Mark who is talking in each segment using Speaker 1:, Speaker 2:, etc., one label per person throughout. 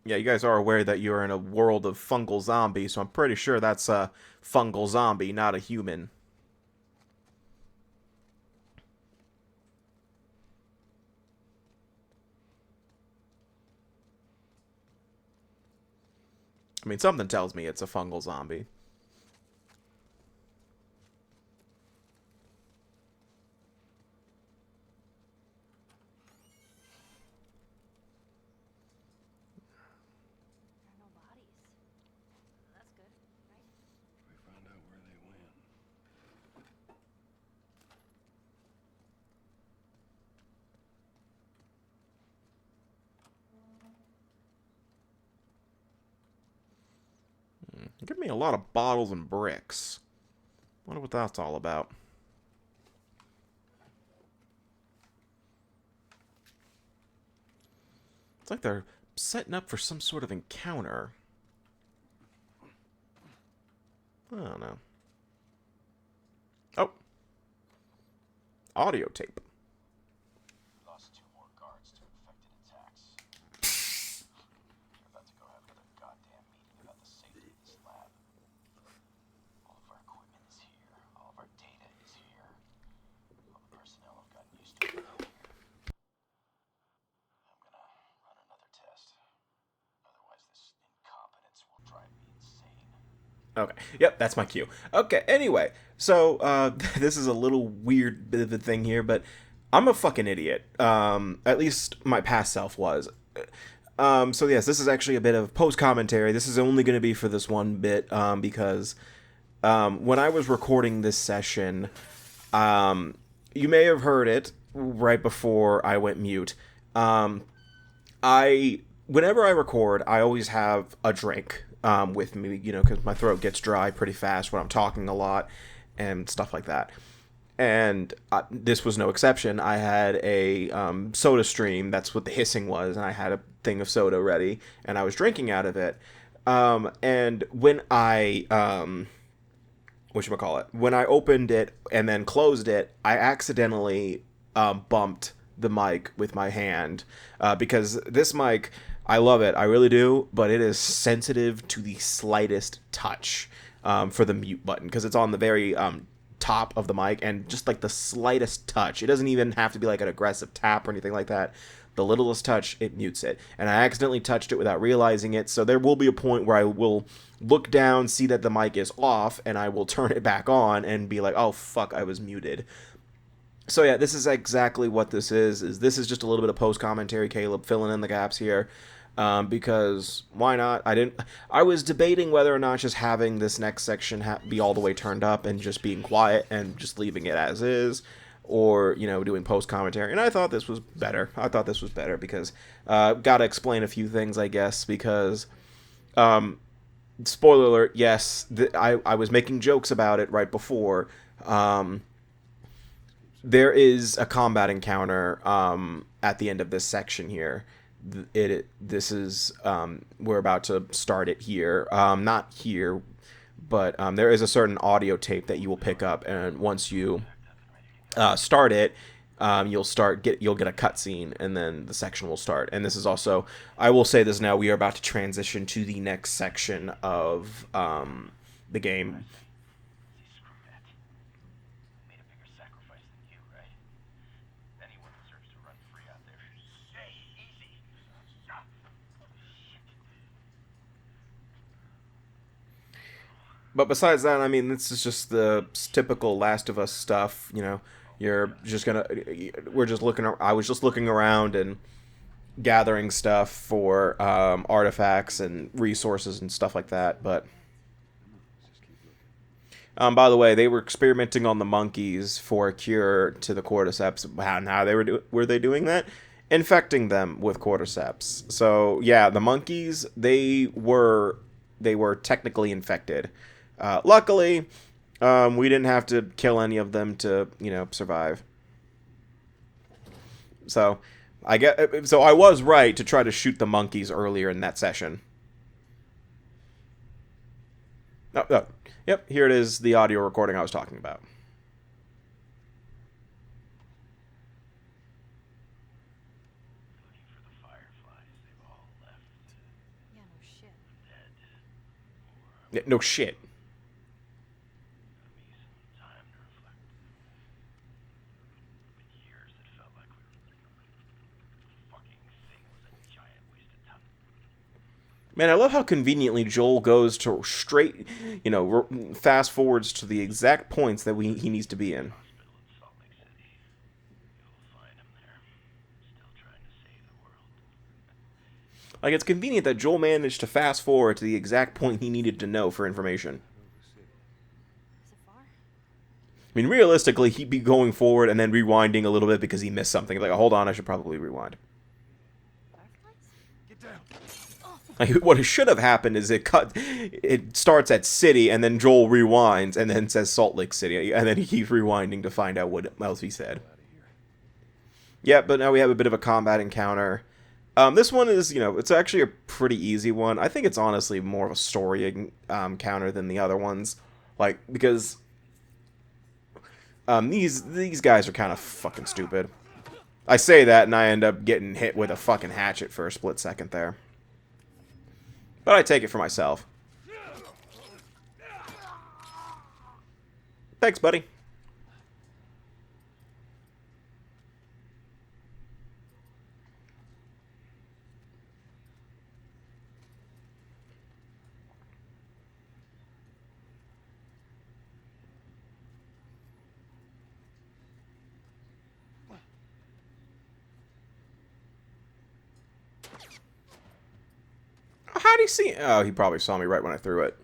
Speaker 1: Yeah, you guys are aware that you're in a world of fungal zombies, so I'm pretty sure that's a fungal zombie, not a human. I mean, something tells me it's a fungal zombie.
Speaker 2: There are no bodies. That's good, right?
Speaker 3: We found out where they went.
Speaker 1: Give me a lot of bottles and bricks. Wonder what that's all about. It's like they're setting up for some sort of encounter. I don't know. Oh, audio tape.
Speaker 4: Lost 2 more guards to infected attacks. We're about to go have another goddamn meeting about the safety of this lab. All of our equipment is here. All of our data is here. All the personnel have gotten used to it here. I'm gonna run another test. Otherwise, this incompetence will drive me insane.
Speaker 1: Okay. Yep, that's my cue. Okay, anyway. So, this is a little weird bit of a thing here, but I'm a fucking idiot. At least my past self was. So yes, this is actually a bit of post-commentary. This is only going to be for this one bit, because when I was recording this session, you may have heard it right before I went mute. I whenever I record, I always have a drink with me, because my throat gets dry pretty fast when I'm talking a lot and stuff like that. And this was no exception. I had a soda stream. That's what the hissing was, and I had a thing of soda ready, and I was drinking out of it. And when I whatchamacallit, when I opened it and then closed it, I accidentally bumped the mic with my hand, because this mic, I love it, I really do, but it is sensitive to the slightest touch for the mute button, because it's on the very top of the mic, and just like the slightest touch, it doesn't even have to be like an aggressive tap or anything like that. The littlest touch, it mutes it. And I accidentally touched it without realizing it, so there will be a point where I will look down, see that the mic is off, and I will turn it back on and be like, oh fuck, I was muted. So yeah, this is exactly what this is this is just a little bit of post commentary, Caleb filling in the gaps here. Because why not? I was debating whether or not just having this next section be all the way turned up and just being quiet and just leaving it as is, or doing post commentary. And I thought this was better. Because gotta explain a few things, I guess. Because spoiler alert, yes, I was making jokes about it right before. There is a combat encounter at the end of this section here. This is we're about to start it here. Not here, but there is a certain audio tape that you will pick up, and once you start it, you'll get a cutscene, and then the section will start. And this is also, I will say this now, we are about to transition to the next section of the game.
Speaker 4: Screw that. I made a bigger sacrifice than you, right? Anyone deserves to run free out there. Hey, easy. Stop. Shit.
Speaker 1: But besides that, I mean, this is just the typical Last of Us stuff. You're just gonna. We're just looking. I was just looking around and gathering stuff for artifacts and resources and stuff like that. But by the way, they were experimenting on the monkeys for a cure to the cordyceps. How were they doing that? Infecting them with cordyceps. So yeah, the monkeys, they were technically infected. Luckily, we didn't have to kill any of them to survive. So I was right to try to shoot the monkeys earlier in that session. Oh, oh. Yep, here it is, the audio recording I was talking about.
Speaker 4: Looking for the Fireflies. They've all left.
Speaker 1: Yeah, no shit.
Speaker 4: Give me some time to reflect. For years, it felt like the fucking thing was a giant waste of time.
Speaker 1: Man, I love how conveniently Joel goes to straight, you know, fast forwards to the exact points that he needs to be in.
Speaker 4: Hospital in Salt Lake City. You'll find him there, still trying to save the world.
Speaker 1: Like, it's convenient that Joel managed to fast forward to the exact point he needed to know for information.
Speaker 2: Is it far?
Speaker 1: I mean, realistically, he'd be going forward and then rewinding a little bit because he missed something. Like, hold on, I should probably rewind.
Speaker 2: Fireflies?
Speaker 3: Get down.
Speaker 1: Like, what should have happened is it starts at City, and then Joel rewinds, and then says Salt Lake City, and then he keeps rewinding to find out what else he said. Yeah, but now we have a bit of a combat encounter. This one is, you know, it's actually a pretty easy one. I think it's honestly more of a story encounter than the other ones. Like, because these guys are kind of fucking stupid. I say that, and I end up getting hit with a fucking hatchet for a split second there. But I take it for myself. Thanks, buddy. How'd he see? Oh, he probably saw me right when I threw it.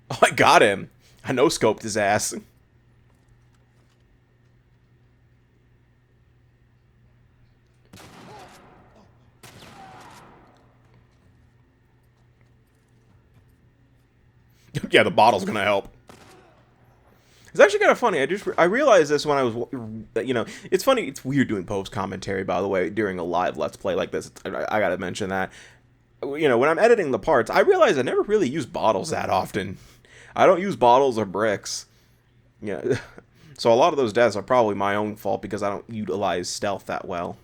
Speaker 1: Oh, I got him. I no-scoped his ass. Yeah, the bottle's gonna help. It's actually kind of funny. I realized this when I was, you know, it's funny. It's weird doing post commentary, by the way, during a live Let's Play like this. I gotta mention that. You know, when I'm editing the parts, I realize I never really use bottles that often. I don't use bottles or bricks. Yeah, so a lot of those deaths are probably my own fault because I don't utilize stealth that well.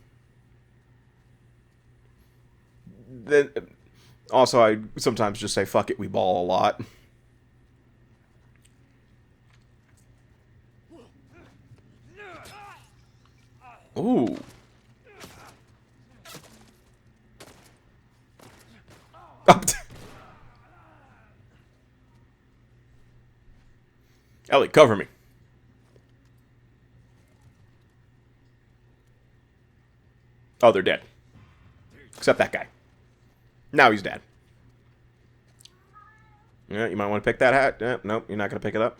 Speaker 1: Then, also, I sometimes just say fuck it, we ball a lot. Ooh. Ellie, cover me. Oh, they're dead. Except that guy. Now he's dead. Yeah, you might want to pick that hat. Nope, you're not going to pick it up.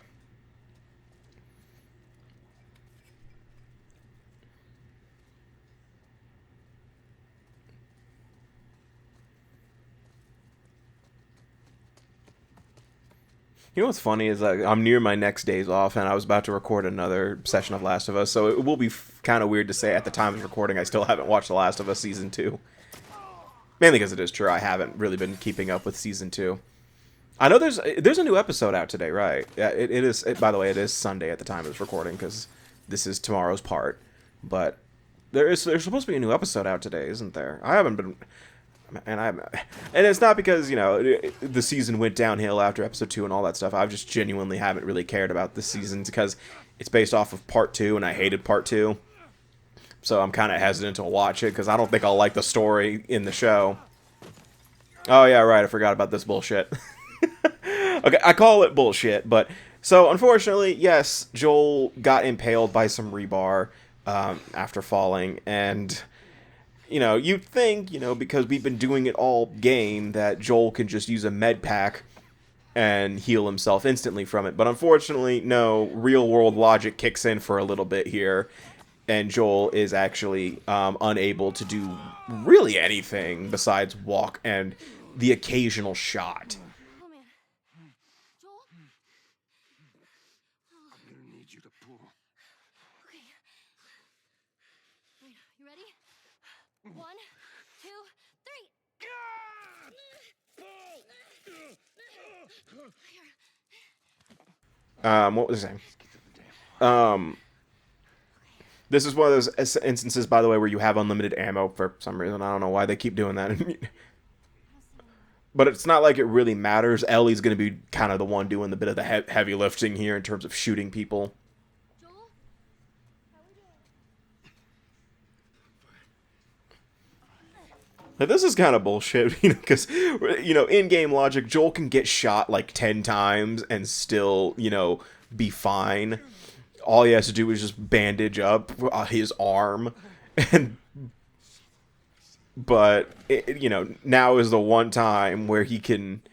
Speaker 1: You know what's funny is I'm near my next days off, and I was about to record another session of Last of Us, so it will be kind of weird to say at the time of recording I still haven't watched The Last of Us Season 2. Mainly because it is true, I haven't really been keeping up with Season 2. I know there's a new episode out today, right? Yeah, it is. By the way, it is Sunday at the time of this recording, because this is tomorrow's part. But there's supposed to be a new episode out today, isn't there? I haven't been... And it's not because, you know, the season went downhill after episode 2 and all that stuff. I just genuinely haven't really cared about this season because it's based off of part 2 and I hated part 2. So I'm kind of hesitant to watch it because I don't think I'll like the story in the show. Oh yeah, right, I forgot about this bullshit. Okay, I call it bullshit, but... So, unfortunately, yes, Joel got impaled by some rebar after falling, and... You know, you'd think, you know, because we've been doing it all game, that Joel can just use a med pack and heal himself instantly from it. But unfortunately, no, real-world logic kicks in for a little bit here, and Joel is actually unable to do really anything besides walk and the occasional shot.
Speaker 2: Oh man. Joel?
Speaker 3: I'm gonna need you to pull.
Speaker 2: Okay. Wait, you ready? 1, 2, 3.
Speaker 1: What was I saying? This is one of those instances, by the way, where you have unlimited ammo for some reason. I don't know why they keep doing that. But it's not like it really matters. Ellie's going to be kind of the one doing the bit of the heavy lifting here in terms of shooting people.
Speaker 2: Joel? How we doing?
Speaker 1: Like, this is kind of bullshit, because, in-game logic, Joel can get shot like 10 times and still, be fine. All he has to do is just bandage up his arm, but now is the one time where he can't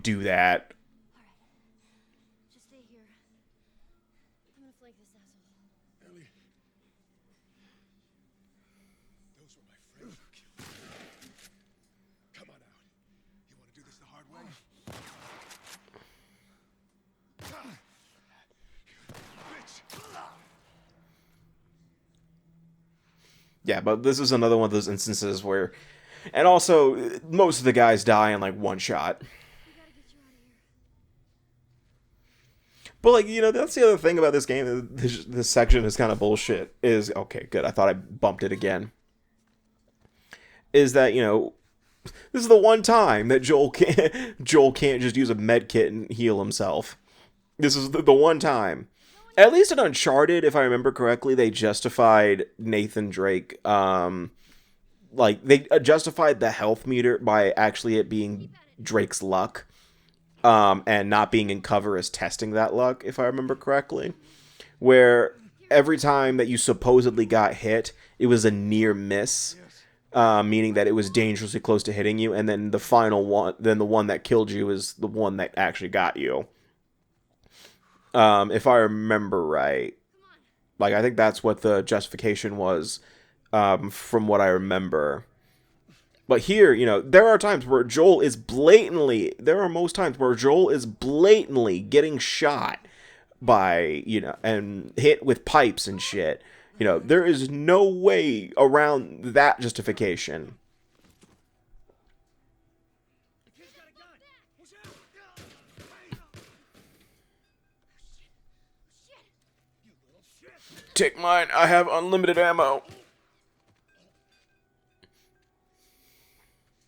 Speaker 1: do that.
Speaker 2: Just stay here. I'm gonna flank this asshole.
Speaker 3: Ellie. Those were my friends who killed you. Come on out. You want to do this the hard way?
Speaker 1: Yeah, but this is another one of those instances where, and also most of the guys die in like one shot.
Speaker 2: We gotta get you out of here.
Speaker 1: But that's the other thing about this game. This section is kind of bullshit. Is okay, good. I thought I bumped it again. Is that this is the one time that Joel can't just use a med kit and heal himself. This is the one time. At least in Uncharted, if I remember correctly, they justified Nathan Drake. They justified the health meter by actually it being Drake's luck, and not being in cover as testing that luck, if I remember correctly. Where every time that you supposedly got hit, it was a near miss, meaning that it was dangerously close to hitting you, and then the final one, then the one that killed you is the one that actually got you. If I remember right. I think that's what the justification was, from what I remember. But here, there are times where Joel is blatantly getting shot by, and hit with pipes and shit. There is no way around that justification. Take mine. I have unlimited ammo.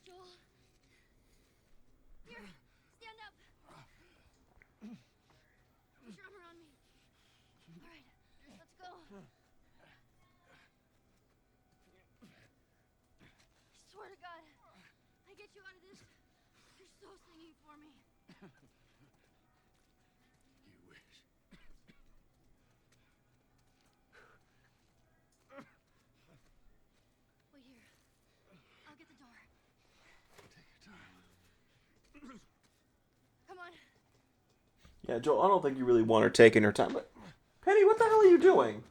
Speaker 2: Joel. Here, stand up. Put your arm around me. All right, let's go. I swear to God, I get you out of this. You're so singing for me.
Speaker 3: You wish.
Speaker 2: Wait here. I'll get the door.
Speaker 3: Take your time.
Speaker 2: Come on.
Speaker 1: Yeah, Joel, I don't think you really want her taking her time. But Penny, what the hell are you doing?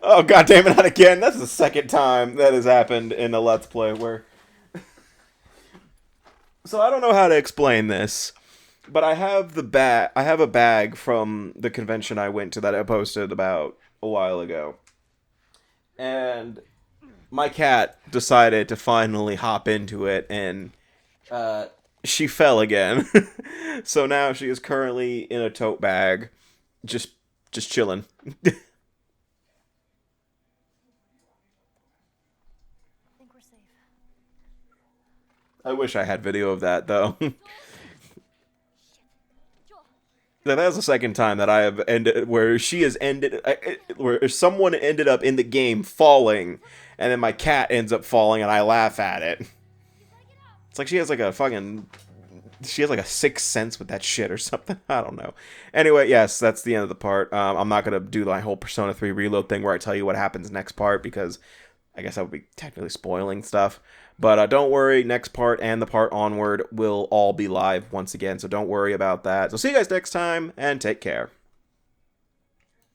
Speaker 1: Oh, god damn it, not again. That's the second time that has happened in a Let's Play where... So I don't know how to explain this, but I have a bag from the convention I went to that I posted about a while ago. And my cat decided to finally hop into it, and she fell again. So now she is currently in a tote bag, just chilling.
Speaker 2: I think we're safe.
Speaker 1: I wish I had video of that, though.
Speaker 2: Joel.
Speaker 1: That was the second time that I have ended where where someone ended up in the game falling, and then my cat ends up falling, and I laugh at it. It's like she has like a sixth sense with that shit or something. I don't know. Anyway, yes, that's the end of the part. I'm not gonna do my whole Persona 3 reload thing where I tell you what happens next part, because I guess that would be technically spoiling stuff. But don't worry, next part and the part onward will all be live once again, so don't worry about that. So see you guys next time, and take care.